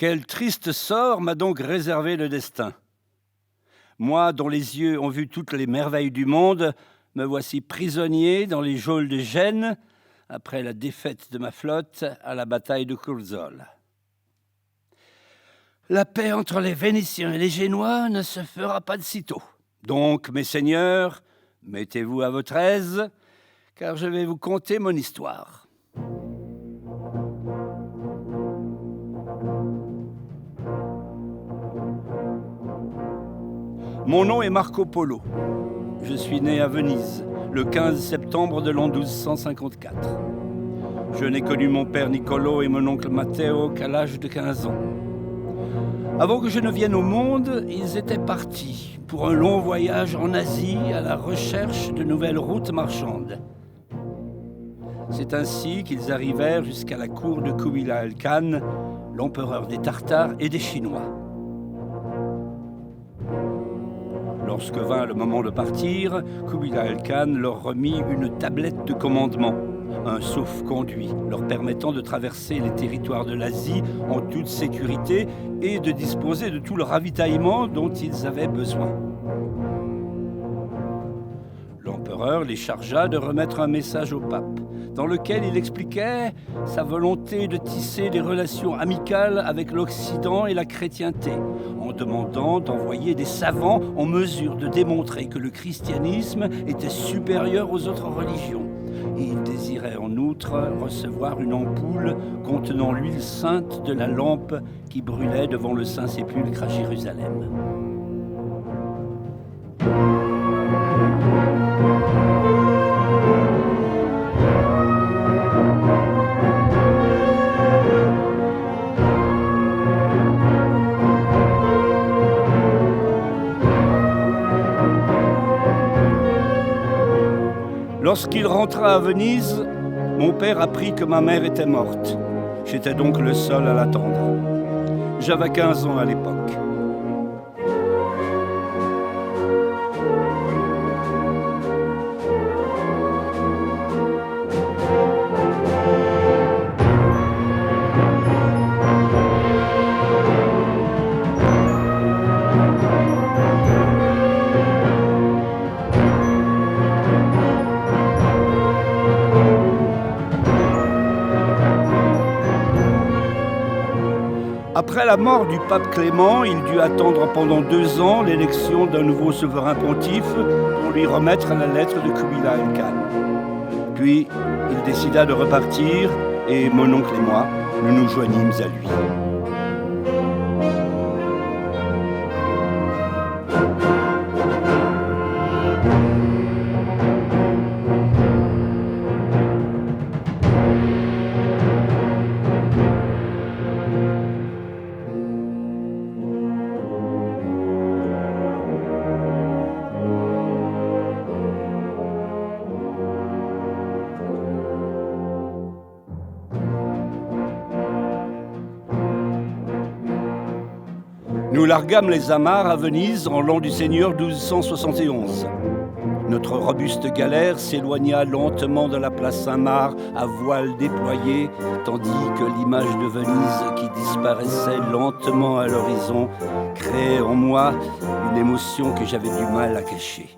Quel triste sort m'a donc réservé le destin. Moi, dont les yeux ont vu toutes les merveilles du monde, me voici prisonnier dans les geôles de Gênes, après la défaite de ma flotte à la bataille de Curzol. La paix entre les Vénitiens et les Génois ne se fera pas de sitôt. Donc, mes seigneurs, mettez-vous à votre aise, car je vais vous conter mon histoire. Mon nom est Marco Polo. Je suis né à Venise, le 15 septembre de l'an 1254. Je n'ai connu mon père Niccolo et mon oncle Matteo qu'à l'âge de 15 ans. Avant que je ne vienne au monde, ils étaient partis pour un long voyage en Asie à la recherche de nouvelles routes marchandes. C'est ainsi qu'ils arrivèrent jusqu'à la cour de Kubilai Khan, l'empereur des Tartares et des Chinois. Lorsque vint le moment de partir, Kubilai Khan leur remit une tablette de commandement, un sauf-conduit leur permettant de traverser les territoires de l'Asie en toute sécurité et de disposer de tout le ravitaillement dont ils avaient besoin. L'empereur les chargea de remettre un message au pape, dans lequel il expliquait sa volonté de tisser des relations amicales avec l'Occident et la chrétienté, en demandant d'envoyer des savants en mesure de démontrer que le christianisme était supérieur aux autres religions. Et il désirait en outre recevoir une ampoule contenant l'huile sainte de la lampe qui brûlait devant le Saint-Sépulcre à Jérusalem. Lorsqu'il rentra à Venise, mon père apprit que ma mère était morte. J'étais donc le seul à l'attendre. J'avais 15 ans à l'époque. Après la mort du pape Clément, il dut attendre pendant 2 ans l'élection d'un nouveau souverain pontife pour lui remettre la lettre de Kubilai Khan. Puis, il décida de repartir et mon oncle et moi, nous nous joignîmes à lui. Nous larguâmes les amarres à Venise en l'an du Seigneur 1271. Notre robuste galère s'éloigna lentement de la place Saint-Marc à voile déployé, tandis que l'image de Venise qui disparaissait lentement à l'horizon créait en moi une émotion que j'avais du mal à cacher.